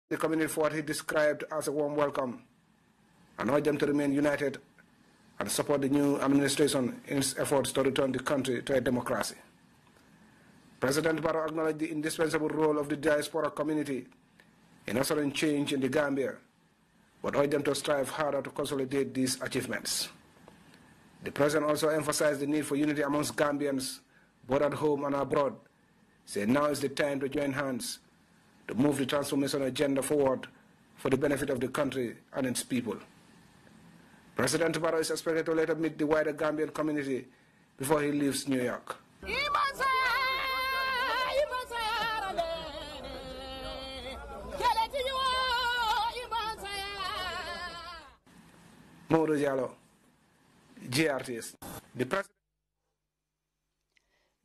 the community for what he described as a warm welcome and urged them to remain united and support the new administration in its efforts to return the country to a democracy. President Barrow acknowledged the indispensable role of the diaspora community in ushering change in the Gambia, but urged them to strive harder to consolidate these achievements. The President also emphasized the need for unity amongst Gambians, both at home and abroad, saying now is the time to join hands to move the transformation agenda forward for the benefit of the country and its people. President Barrow is expected to later meet the wider Gambian community before he leaves New York. Mauro Diallo, GRTS.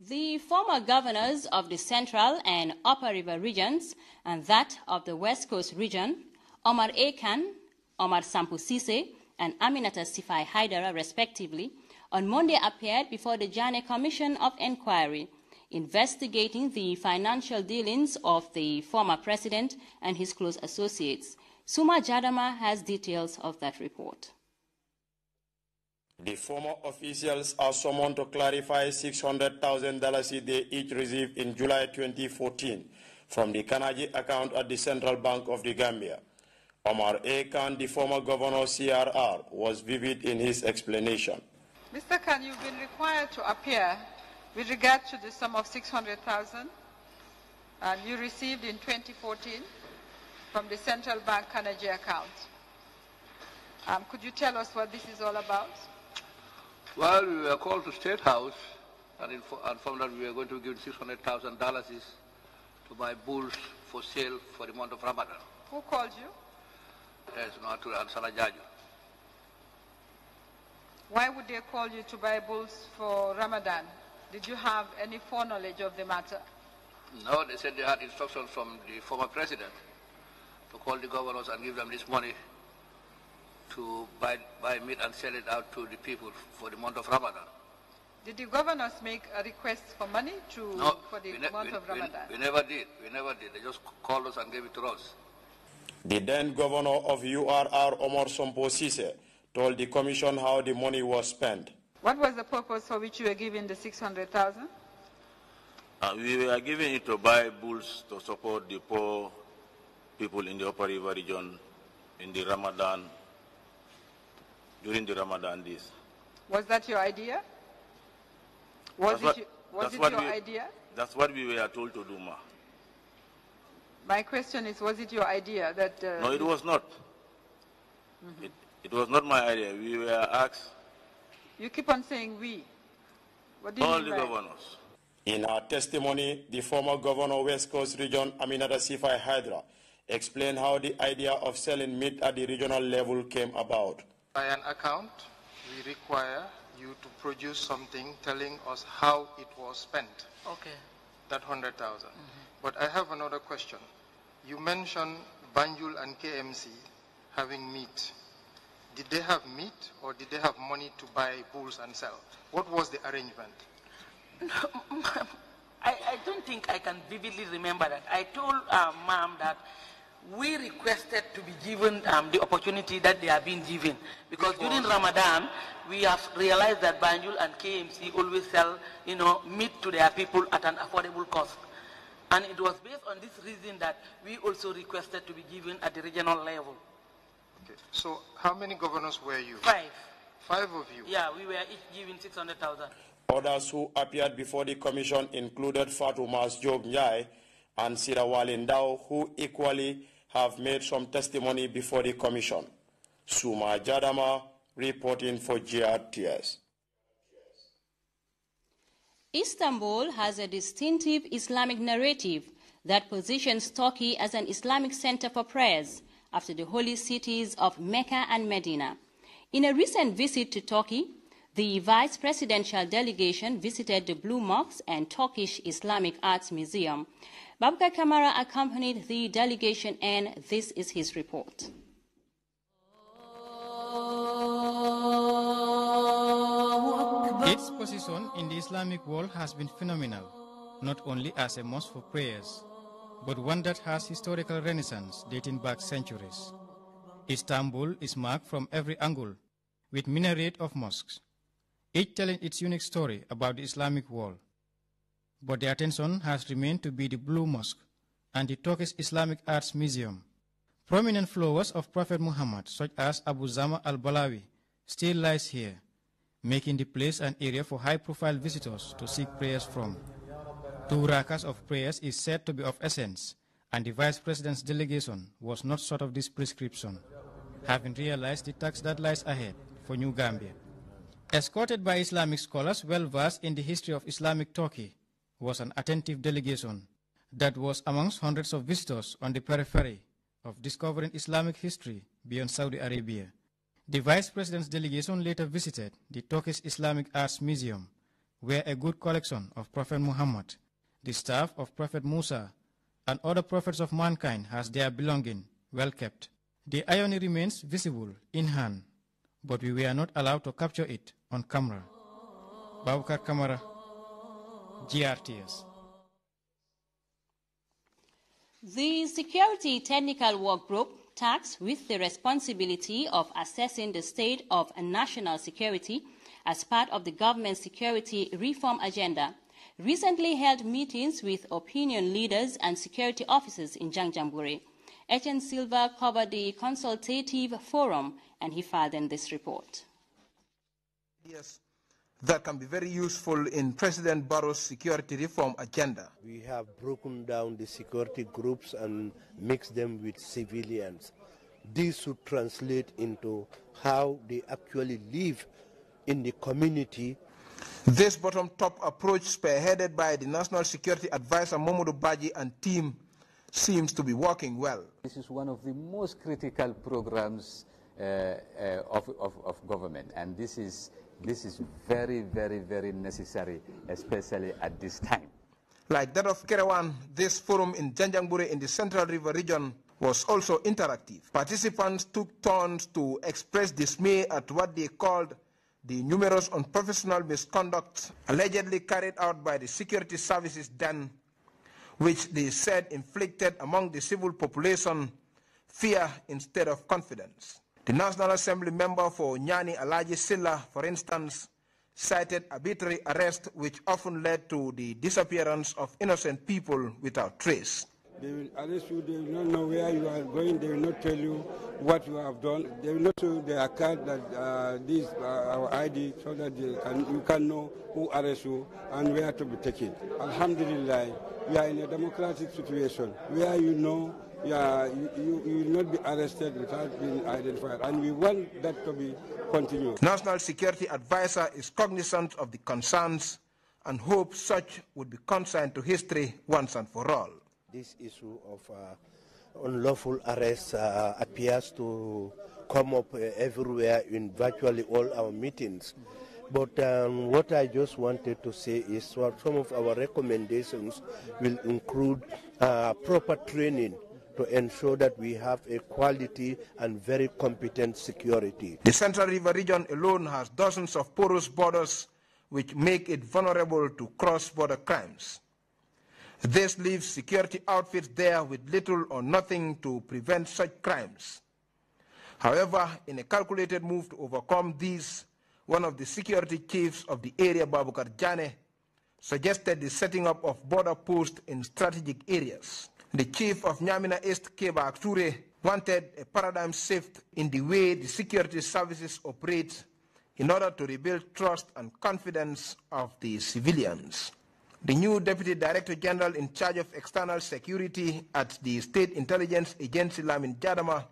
The former governors of the Central and Upper River regions and that of the West Coast region, Omar A. Khan, Omar Sampu Sise, and Aminata Sifai Haidara, respectively, on Monday appeared before the Janneh Commission of Inquiry, investigating the financial dealings of the former president and his close associates. Suma Jadama has details of that report. The former officials are summoned to clarify $600,000 they each received in July 2014 from the Kanaji account at the Central Bank of the Gambia. Omar A. Khan, the former governor CRR, was vivid in his explanation. Mr. Khan, you've been required to appear with regard to the sum of $600,000 you received in 2014 from the Central Bank Kanaji account. Could you tell us what this is all about? Well, we were called to State House and informed that we were going to give $600,000 to buy bulls for sale for the month of Ramadan. Who called you? Yes, Natul and Salajaju. Why would they call you to buy bulls for Ramadan? Did you have any foreknowledge of the matter? No, they said they had instructions from the former president to call the governors and give them this money to buy meat and sell it out to the people for the month of Ramadan. Did the governors make a request for money for the month of Ramadan? We never did. We never did. They just called us and gave it to us. The then governor of URR, Omar Sampo Sise, told the commission how the money was spent. What was the purpose for which you were given the $600,000? We were giving it to buy bulls to support the poor people in the Upper River region in the Ramadan, during the Ramadan days. Was that your idea? Was it your idea? That's what we were told to do, ma. My question is, was it your idea that... No, it was not. It was not my idea. We were asked... You keep on saying we. What do you all mean the by governors. In her testimony, the former governor of West Coast region, Aminata Sifai Haidara, explained how the idea of selling meat at the regional level came about. By an account, we require you to produce something telling us how it was spent. Okay. That 100,000. But I have another question. You mentioned Banjul and KMC having meat. Did they have meat or did they have money to buy bulls and sell? What was the arrangement? I don't think I can vividly remember that. I told ma'am that we requested to be given the opportunity that they are being given. Because during Ramadan, we have realized that Banjul and KMC always sell, meat to their people at an affordable cost. And it was based on this reason that we also requested to be given at the regional level. Okay. So how many governors were you? 5. 5 of you? Yeah, we were each given 600,000. Others who appeared before the commission included Fatumas Job Njai and Sirawali Ndao, who equally have made some testimony before the commission. Suma Jadama, reporting for GRTS. Istanbul has a distinctive Islamic narrative that positions Turkey as an Islamic center for prayers after the holy cities of Mecca and Medina. In a recent visit to Turkey, the vice presidential delegation visited the Blue Mosque and Turkish Islamic Arts Museum. Babka Kamara accompanied the delegation, and this is his report. Its position in the Islamic world has been phenomenal, not only as a mosque for prayers, but one that has historical renaissance dating back centuries. Istanbul is marked from every angle with minaret of mosques, each telling its unique story about the Islamic world. But the attention has remained to be the Blue Mosque and the Turkish Islamic Arts Museum. Prominent followers of Prophet Muhammad, such as Abu Zama al-Balawi, still lies here, making the place an area for high-profile visitors to seek prayers from. 2 rakas of prayers is said to be of essence, and the Vice President's delegation was not short of this prescription, having realized the task that lies ahead for New Gambia. Escorted by Islamic scholars well-versed in the history of Islamic Turkey, was an attentive delegation that was amongst hundreds of visitors on the periphery of discovering Islamic history beyond Saudi Arabia. The Vice President's delegation later visited the Turkish Islamic Arts Museum, where a good collection of Prophet Muhammad, the staff of Prophet Musa, and other prophets of mankind has their belonging well kept. The irony remains visible in hand, but we were not allowed to capture it on camera. Babukar Kamara, GRTS. The Security Technical Work Group, tasked with the responsibility of assessing the state of national security as part of the government's security reform agenda, recently held meetings with opinion leaders and security officers in Janjanbureh. Etienne Silva covered the consultative forum, and he filed in this report. Yes, that can be very useful in President Barrow's security reform agenda. We have broken down the security groups and mixed them with civilians. This should translate into how they actually live in the community. This bottom-top approach, spearheaded by the National Security Advisor Momodu Baji and team, seems to be working well. This is one of the most critical programs of government, and this is very, very, very necessary, especially at this time. Like that of Kerewan, this forum in Janjanbureh in the Central River region was also interactive. Participants took turns to express dismay at what they called the numerous unprofessional misconducts allegedly carried out by the security services then, which they said inflicted among the civil population fear instead of confidence. The National Assembly member for Nyani Alaji Silla, for instance, cited arbitrary arrest which often led to the disappearance of innocent people without trace. They will arrest you, they will not know where you are going, they will not tell you what you have done, they will not show their card that this our ID, so that you can know who arrests you and where to be taken. Alhamdulillah, we are in a democratic situation where you know you will not be arrested without being identified, and we want that to be continued. National Security Advisor is cognizant of the concerns and hopes such would be consigned to history once and for all. This issue of unlawful arrests appears to come up everywhere in virtually all our meetings. But what I just wanted to say is some of our recommendations will include proper training to ensure that we have a quality and very competent security. The Central River region alone has dozens of porous borders which make it vulnerable to cross-border crimes. This leaves security outfits there with little or nothing to prevent such crimes. However, in a calculated move to overcome these, one of the security chiefs of the area, Babukar Jane, suggested the setting up of border posts in strategic areas. The chief of Nyamina East, Keba Ture, wanted a paradigm shift in the way the security services operate in order to rebuild trust and confidence of the civilians. The new Deputy Director General in charge of external security at the State Intelligence Agency, Lamin Jadama,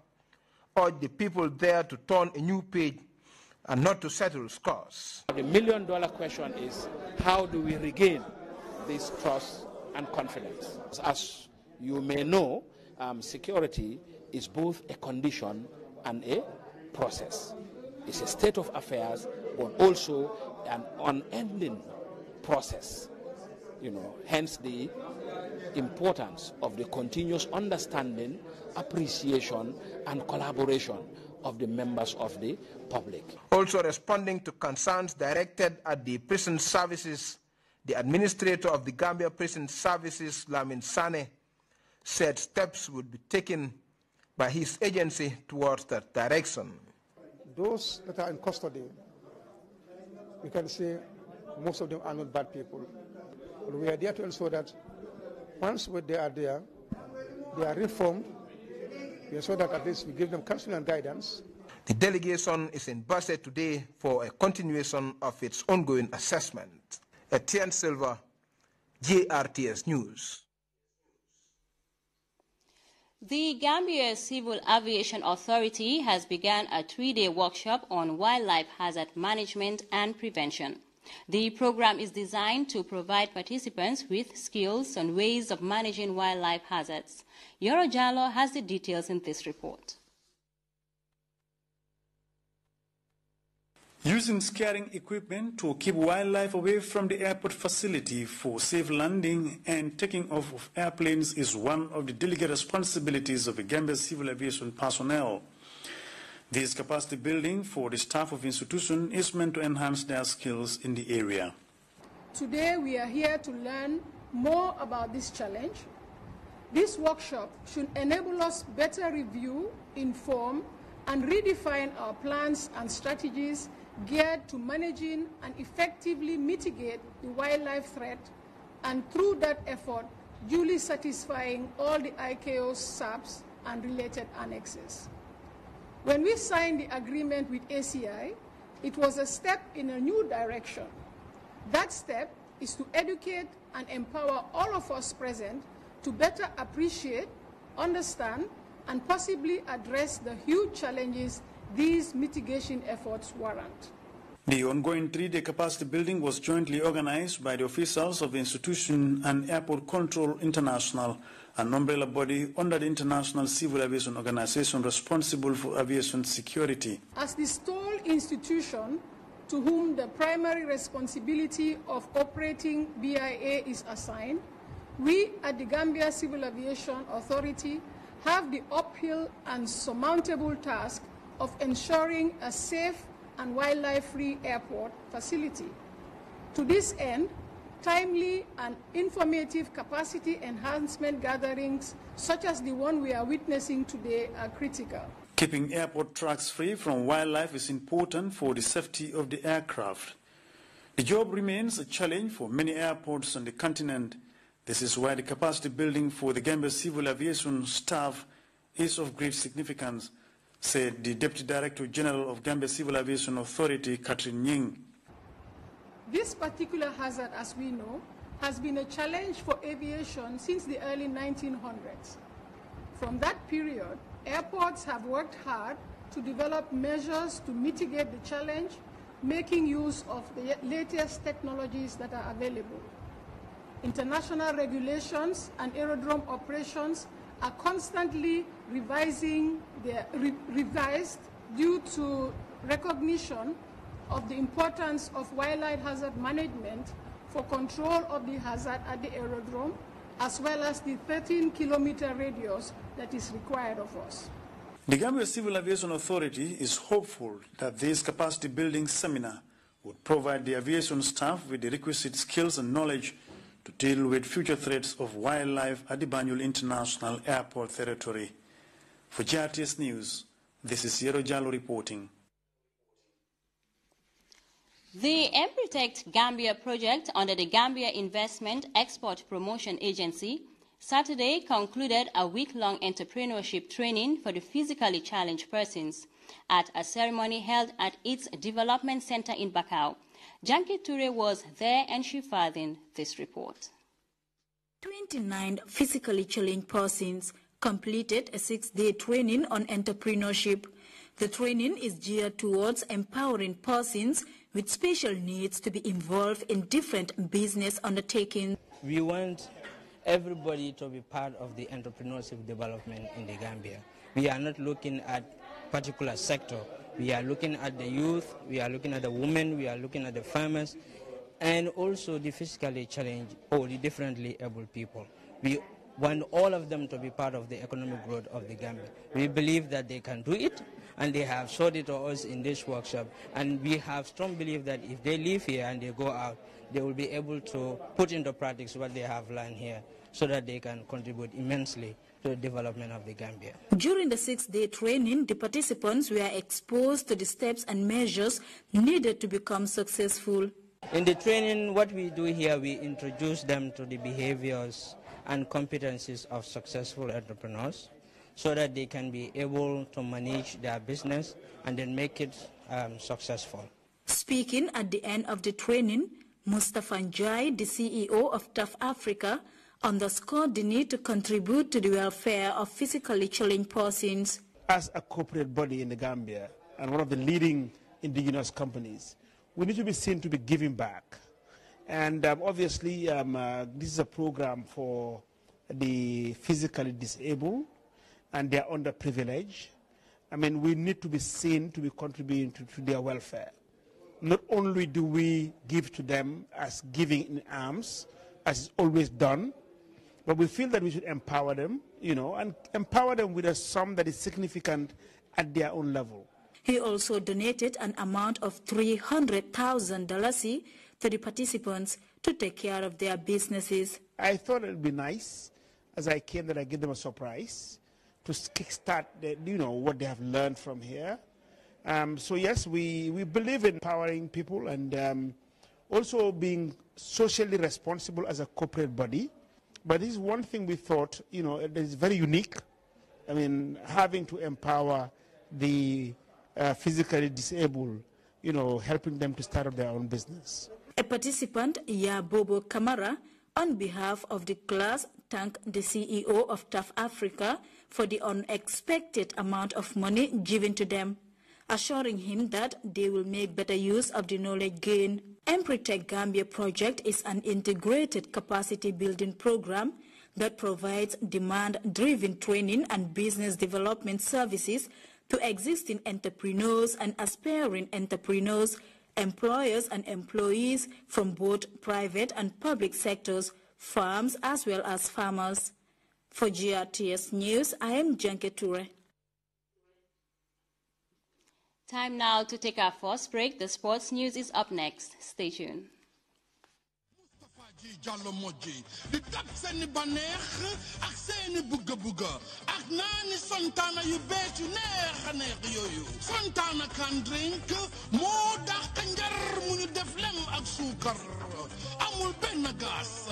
urged the people there to turn a new page and not to settle scores. The million-dollar question is, how do we regain this trust and confidence? As you may know, security is both a condition and a process. It's a state of affairs, but also an unending process. Hence the importance of the continuous understanding, appreciation, and collaboration of the members of the public. Also responding to concerns directed at the prison services, the administrator of the Gambia Prison Services, Lamin Sane, said steps would be taken by his agency towards that direction. Those that are in custody, we can say most of them are not bad people. But we are there to ensure that once they are there, they are reformed. We ensure that at least we give them counseling and guidance. The delegation is in Basse today for a continuation of its ongoing assessment. Etienne Silva, GRTS News. The Gambia Civil Aviation Authority has begun a 3-day workshop on wildlife hazard management and prevention. The program is designed to provide participants with skills on ways of managing wildlife hazards. Yoro Jallo has the details in this report. Using scaring equipment to keep wildlife away from the airport facility for safe landing and taking off of airplanes is one of the delicate responsibilities of the Gambia civil aviation personnel. This capacity building for the staff of the institution is meant to enhance their skills in the area. Today we are here to learn more about this challenge. This workshop should enable us better review, inform, and redefine our plans and strategies geared to managing and effectively mitigate the wildlife threat, and through that effort, duly satisfying all the ICAO's SAPs and related annexes. When we signed the agreement with ACI, it was a step in a new direction. That step is to educate and empower all of us present to better appreciate, understand, and possibly address the huge challenges these mitigation efforts warrant. The ongoing 3-day capacity building was jointly organized by the officials of the institution and Airport Control International, an umbrella body under the International Civil Aviation Organization responsible for aviation security. As the sole institution to whom the primary responsibility of operating BIA is assigned, we at the Gambia Civil Aviation Authority have the uphill and surmountable task of ensuring a safe and wildlife-free airport facility. To this end, timely and informative capacity enhancement gatherings such as the one we are witnessing today are critical. Keeping airport tracks free from wildlife is important for the safety of the aircraft. The job remains a challenge for many airports on the continent. This is why the capacity building for the Gambia Civil Aviation staff is of great significance, said the Deputy Director General of Gambia Civil Aviation Authority, Catherine Nying. This particular hazard, as we know, has been a challenge for aviation since the early 1900s. From that period, airports have worked hard to develop measures to mitigate the challenge, making use of the latest technologies that are available. International regulations and aerodrome operations are constantly revised due to recognition of the importance of wildlife hazard management for control of the hazard at the aerodrome, as well as the 13-kilometer radius that is required of us. The Gambia Civil Aviation Authority is hopeful that this capacity building seminar would provide the aviation staff with the requisite skills and knowledge to deal with future threats of wildlife at the Banjul International Airport territory. For GRTS News, this is Yoro Jallo reporting. The Emprotect Gambia project under the Gambia Investment Export Promotion Agency Saturday concluded a week-long entrepreneurship training for the physically challenged persons at a ceremony held at its development center in Bakau. Janki Ture was there and she fathered this report. 29 physically challenged persons completed a 6-day training on entrepreneurship. The training is geared towards empowering persons with special needs to be involved in different business undertakings. We want everybody to be part of the entrepreneurship development in the Gambia. We are not looking at particular sector. We are looking at the youth, we are looking at the women, we are looking at the farmers, and also the physically challenged or the differently able people. We want all of them to be part of the economic growth of the Gambia. We believe that they can do it, and they have showed it to us in this workshop. And we have strong belief that if they live here and they go out, they will be able to put into practice what they have learned here. so that they can contribute immensely to the development of the Gambia. During the 6-day training, the participants were exposed to the steps and measures needed to become successful. In the training, what we do here, we introduce them to the behaviors and competencies of successful entrepreneurs so that they can be able to manage their business and then make it successful. Speaking at the end of the training, Mustafa Njai, the CEO of TAF Africa, underscored the need to contribute to the welfare of physically challenged persons. As a corporate body in the Gambia and one of the leading indigenous companies, we need to be seen to be giving back. And obviously, this is a program for the physically disabled and they are underprivileged. I mean, we need to be seen to be contributing to their welfare. Not only do we give to them as giving in alms, as is always done, but we feel that we should empower them, and empower them with a sum that is significant at their own level. He also donated an amount of $300,000 to the participants to take care of their businesses. I thought it would be nice, as I came, that I give them a surprise to kickstart what they have learned from here. So yes, we believe in empowering people and also being socially responsible as a corporate body. But this is one thing we thought, that is very unique. I mean, having to empower the physically disabled, helping them to start up their own business. A participant, Yabobo Kamara, on behalf of the class, thanked the CEO of TAF Africa for the unexpected amount of money given to them, assuring him that they will make better use of the knowledge gained. EmpriTech Gambia project is an integrated capacity building program that provides demand-driven training and business development services to existing entrepreneurs and aspiring entrepreneurs, employers and employees from both private and public sectors, firms as well as farmers. For GRTS News, I am Janke Toure. Time now to take our first break. The sports news is up next. Stay tuned. Jallo Moji di tap seeni baneex ak seeni bugga bugga ak naani Santana yu bees yu neex a neex yooyu Santana can drink moo dàq njar mu ñu def lem ak suukar amul benn gaas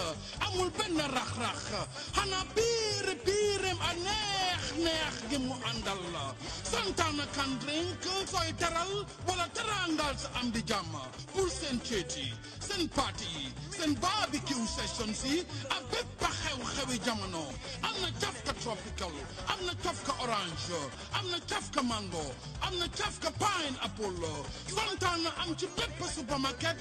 amul benn rax-rax xanaa piireem a neex gi mu àndal la Santana can drink sooy teral wala terangal sa am di jàmm pour seen ceeti seen party seen barbecue sessions yi ak bépp xew-xewi jamono am na cafka tropical am na cafka orange am na cafka mango am na cafka pineapple Santana am ci bépp supermarket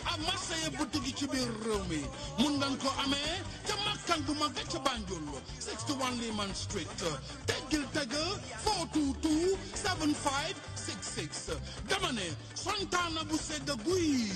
ak marché boutique ci biir réew mi mun ngeen ko amee ca makkan bu mag ca Banjul 61 Lehman Street teggil teg 422 7566 dama ne Santana bu sedd guy.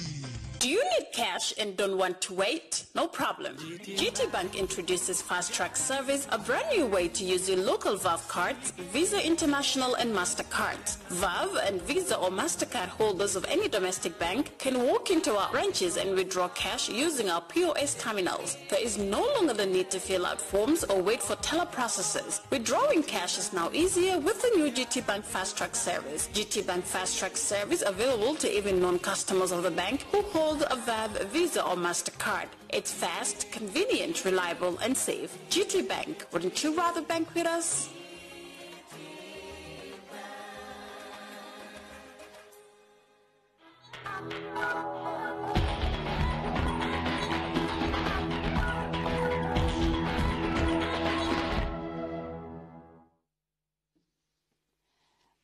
Do you need cash and don't want to wait? No problem. GT Bank introduces Fast Track Service, a brand new way to use your local Valve cards, Visa International and MasterCard. Valve and Visa or MasterCard holders of any domestic bank can walk into our branches and withdraw cash using our POS terminals. There is no longer the need to fill out forms or wait for teller processors. Withdrawing cash is now easier with the new GT Bank Fast Track Service. GT Bank Fast Track Service available to even non-customers of the bank who hold a VAB, Visa or MasterCard. It's fast, convenient, reliable and safe. GT Bank, wouldn't you rather bank with us?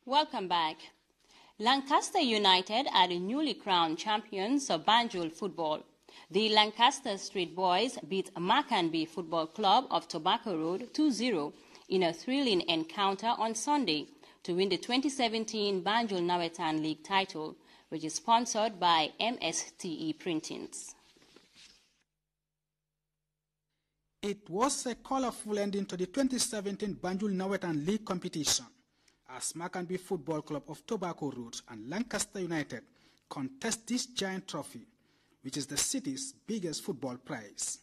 Welcome back. Lancaster United are the newly crowned champions of Banjul football. The Lancaster Street Boys beat Macanby Football Club of Tobacco Road 2-0 in a thrilling encounter on Sunday to win the 2017 Banjul Nawetan League title, which is sponsored by MSTE Printings. It was a colorful ending to the 2017 Banjul Nawetan League competition, as Macanby Football Club of Tobacco Road and Lancaster United contest this giant trophy, which is the city's biggest football prize.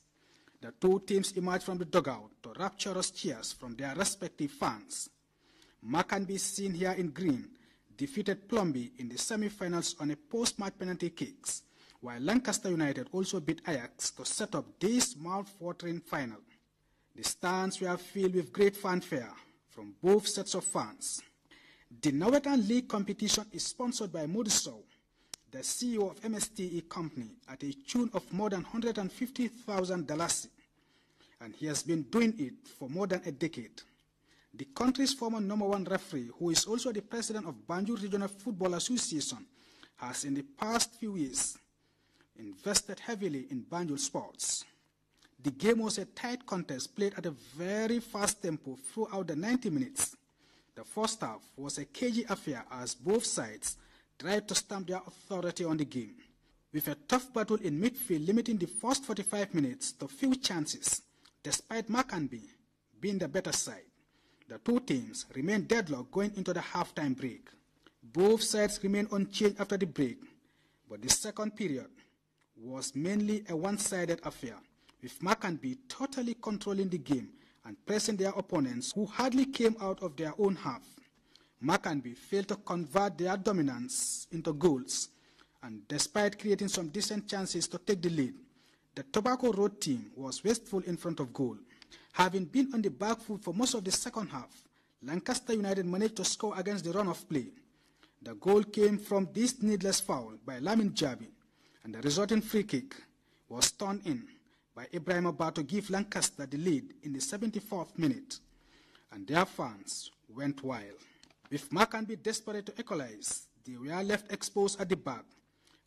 The two teams emerged from the dugout to rapturous cheers from their respective fans. Maccanby, seen here in green, defeated Plumby in the semi-finals on a post-match penalty kicks, while Lancaster United also beat Ajax to set up this mouth-watering final. The stands were filled with great fanfare from both sets of fans. The Northern League competition is sponsored by Modiso, the CEO of MSTE Company, at a tune of more than $150,000, and he has been doing it for more than a decade. The country's former #1 referee, who is also the president of Banjul Regional Football Association, has in the past few years invested heavily in Banjul sports. The game was a tight contest played at a very fast tempo throughout the 90 minutes. The first half was a cagey affair as both sides tried to stamp their authority on the game, with a tough battle in midfield limiting the first 45 minutes to few chances. Despite Maccanby being the better side, the two teams remained deadlocked going into the halftime break. Both sides remained unchanged after the break, but the second period was mainly a one-sided affair, with Maccanby totally controlling the game and pressing their opponents, who hardly came out of their own half. Maccanby failed to convert their dominance into goals, and despite creating some decent chances to take the lead, the Tobacco Road team was wasteful in front of goal. Having been on the back foot for most of the second half, Lancaster United managed to score against the run of play. The goal came from this needless foul by Lamin Jabi, and the resulting free kick was turned in by Ibrahim Abba to give Lancaster the lead in the 74th minute, and their fans went wild. With Maccanby desperate to equalize, they were left exposed at the back,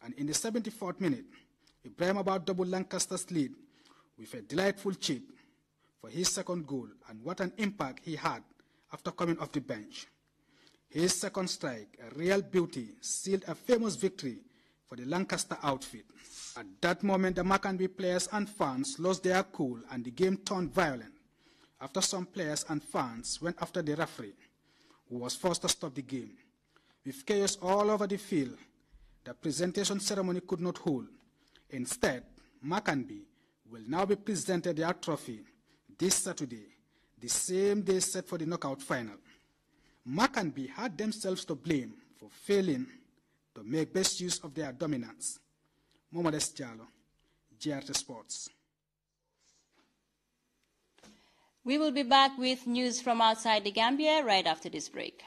and in the 74th minute, Ibrahim Abba doubled Lancaster's lead with a delightful chip for his second goal, and what an impact he had after coming off the bench. His second strike, a real beauty, sealed a famous victory for the Lancaster outfit. At that moment, the Maccanby players and fans lost their cool and the game turned violent after some players and fans went after the referee, who was forced to stop the game. With chaos all over the field, the presentation ceremony could not hold. Instead, Maccanby will now be presented their trophy this Saturday, the same day set for the knockout final. Maccanby had themselves to blame for failing to make best use of their dominance. Mohamed Jallo, GRTS Sports. We will be back with news from outside the Gambia right after this break.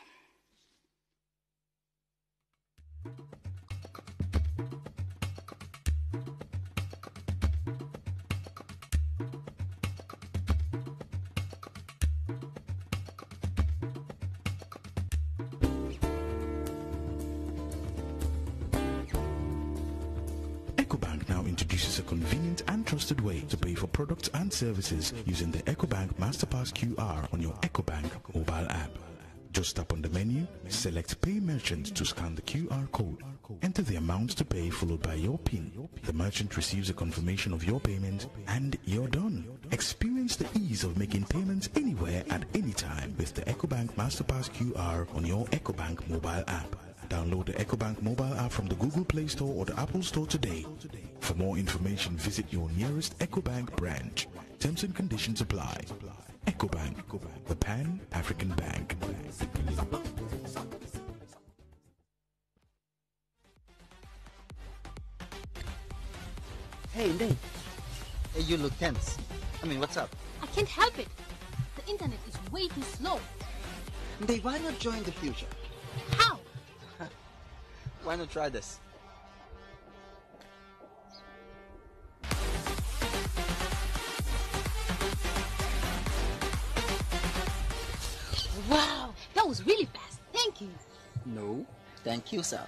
Introduces a convenient and trusted way to pay for products and services using the EcoBank Masterpass QR on your EcoBank mobile app. Just tap on the menu, select Pay Merchant to scan the QR code. Enter the amount to pay followed by your PIN. The merchant receives a confirmation of your payment and you're done. Experience the ease of making payments anywhere at any time with the EcoBank Masterpass QR on your EcoBank mobile app. Download the EcoBank mobile app from the Google Play Store or the Apple Store today. For more information, visit your nearest EcoBank branch. Terms and conditions apply. EcoBank, the Pan-African Bank. Hey, Nate. Hey, you look tense. I mean, what's up? I can't help it. The internet is way too slow. Nate, why not join the future? How? Why not try this? Wow, that was really fast. Thank you. No, thank you, sir.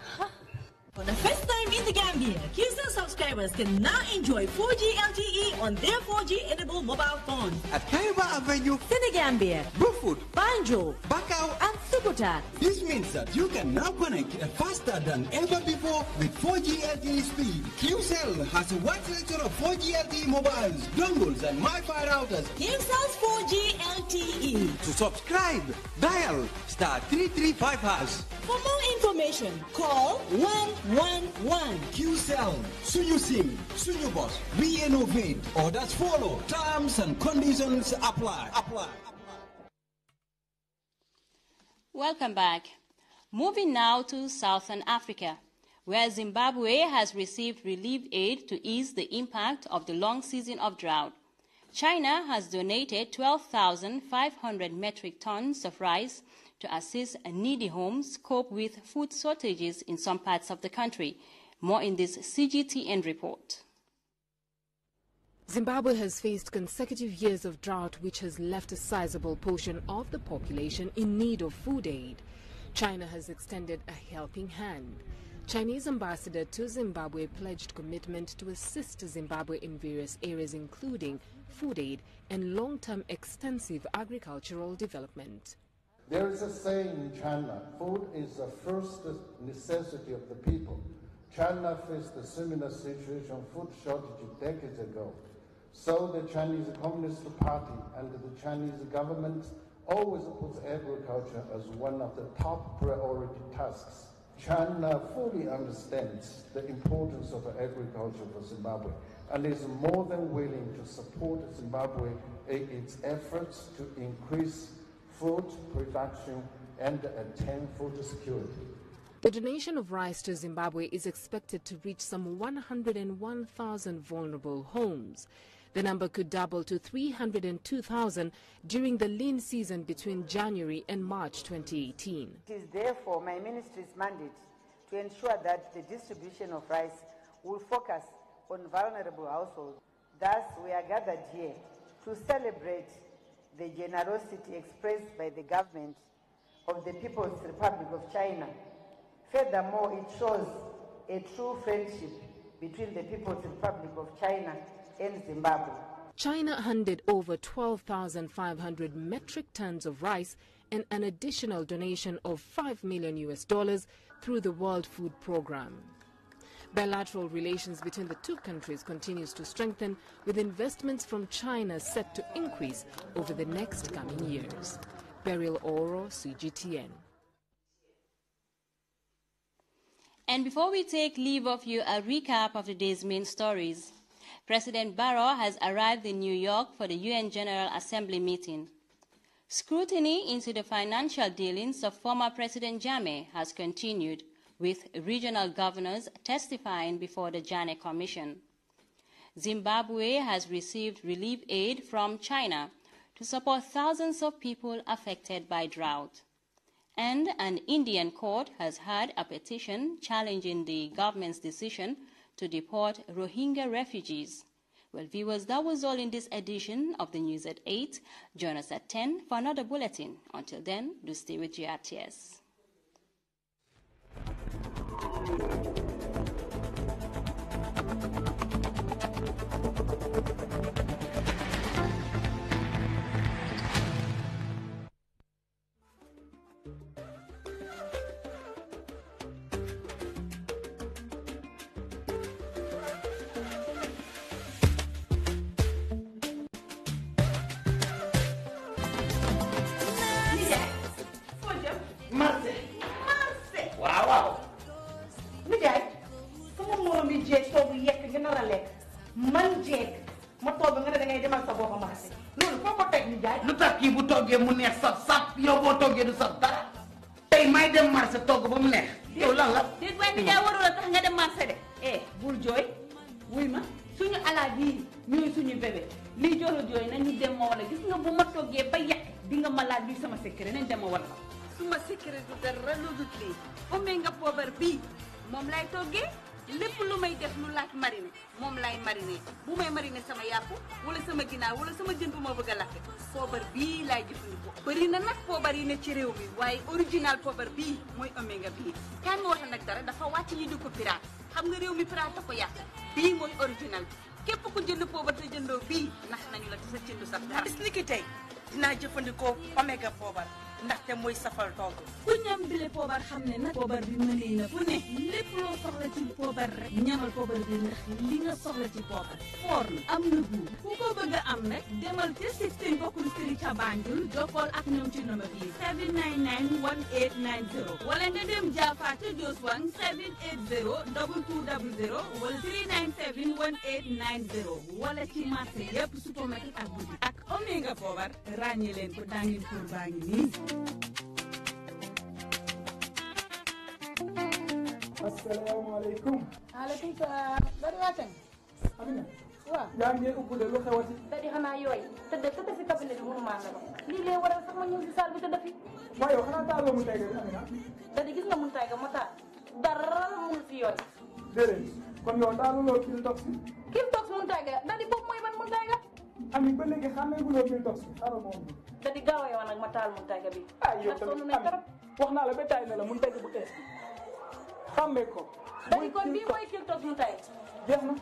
For the first time in the Gambia, QCell subscribers can now enjoy 4G LTE on their 4G-enabled mobile phones. At Kaiba Avenue, Senegambia, Brufut, Banjul, Bakau, and Sukuta. router. This means that you can now connect faster than ever before with 4G LTE speed. QCell has a wide selection of 4G LTE mobiles, dongles and Wi-Fi routers. QCell's 4G LTE. To subscribe, dial *335#. For more information, call 111. QCell, Sunyu Sim, Sunyu Boss. We innovate. Orders follow. Terms and conditions apply. Welcome back. Moving now to Southern Africa, where Zimbabwe has received relief aid to ease the impact of the long season of drought. China has donated 12,500 metric tons of rice to assist needy homes cope with food shortages in some parts of the country. More in this CGTN report. Zimbabwe has faced consecutive years of drought, which has left a sizable portion of the population in need of food aid. China has extended a helping hand. Chinese ambassador to Zimbabwe pledged commitment to assist Zimbabwe in various areas, including food aid and long-term extensive agricultural development. There is a saying in China, food is the first necessity of the people. China faced a similar situation, food shortage, decades ago. So the Chinese Communist Party and the Chinese government always puts agriculture as one of the top priority tasks. China fully understands the importance of agriculture for Zimbabwe and is more than willing to support Zimbabwe in its efforts to increase food production and attain food security. The donation of rice to Zimbabwe is expected to reach some 101,000 vulnerable homes. The number could double to 302,000 during the lean season between January and March 2018. It is therefore my ministry's mandate to ensure that the distribution of rice will focus on vulnerable households. Thus, we are gathered here to celebrate the generosity expressed by the government of the People's Republic of China. Furthermore, it shows a true friendship between the People's Republic of China and Zimbabwe. China handed over 12,500 metric tons of rice and an additional donation of $5 million through the World Food Programme. Bilateral relations between the two countries continues to strengthen, with investments from China set to increase over the next coming years. Beryl Oro, CGTN. And before we take leave of you, a recap of the day's main stories. President Barrow has arrived in New York for the UN General Assembly meeting. Scrutiny into the financial dealings of former President Jammeh has continued, with regional governors testifying before the Jammeh Commission. Zimbabwe has received relief aid from China to support thousands of people affected by drought. And an Indian court has heard a petition challenging the government's decision to deport Rohingya refugees. Well, viewers, that was all in this edition of the News at 8. Join us at 10 for another bulletin. Until then, do stay with GRTS. lépp lu may def lu laaj mariner moom lay mariner bu may mariner sama yàpp wala sama ginaar wala sama jën bu ma bëgg a lakk poobar bii laay jëfandikoo bëri na nag poobar yi ne ci réew mi waaye original poobar bii mooy oméga bii kan ma wax nag dara dafa wàcc ñu di ko pirate xam nga réew mi pirate ko yàq bii mooy original bi képp ku jënd poobar te jëndoo bii nax nañu la te sa jëndu sax dara bis ni ki tey dinaa jëfandikoo oméga poobar ndaxte mooy safal togg ku ñam bile poobar xam ne nag poobar bi mënee na fu ne lépp loo soxla ci poobar rek ñamal poobar bi ndax li nga soxla ci poobar foor na am na guub ku ko bëgg a am nag demal ca 16 bokkul street ca Banjul jokkool ak ñoom ci numéro bi 799 1890 wala nga dem Jaafa ca Joswang 780 2200 wala 397 1890 wala ci marché yëpp supermarket ak boutique ak Omega poobar ràññee leen ko dangeen pour baa ngi nii. asalaamaaleykum. maaleykum salaam. Dadi Wateng. Amina. waaw. yaa ngi ubbi de lu xewati. Dadi xanaa yooyu. tëdd si cabinet bi mënuma la ko. lii lay waral sax ma ñëw si salle bi tëdd fi. waaw yow xanaa taaloo mu tege bi Amina. Dadi gis nga mun tayga mu taal. dara mun fi yooyu. déedéet kon yow taaluloo kil tox bi. kil tox mun tayga Dadi boobu mooy ban mun tayga. Ami ba léegi xàmmeeguloo kil tox bi xaaral moom bi. Dadi gaaw a yow nag ma taal mun tayga bi. ah yow tamit Ami wax naa la ba taay na la mun tayga bu ees xàmmee ko. Dadi kon bii mooy kil tox mun tayga. jeex na.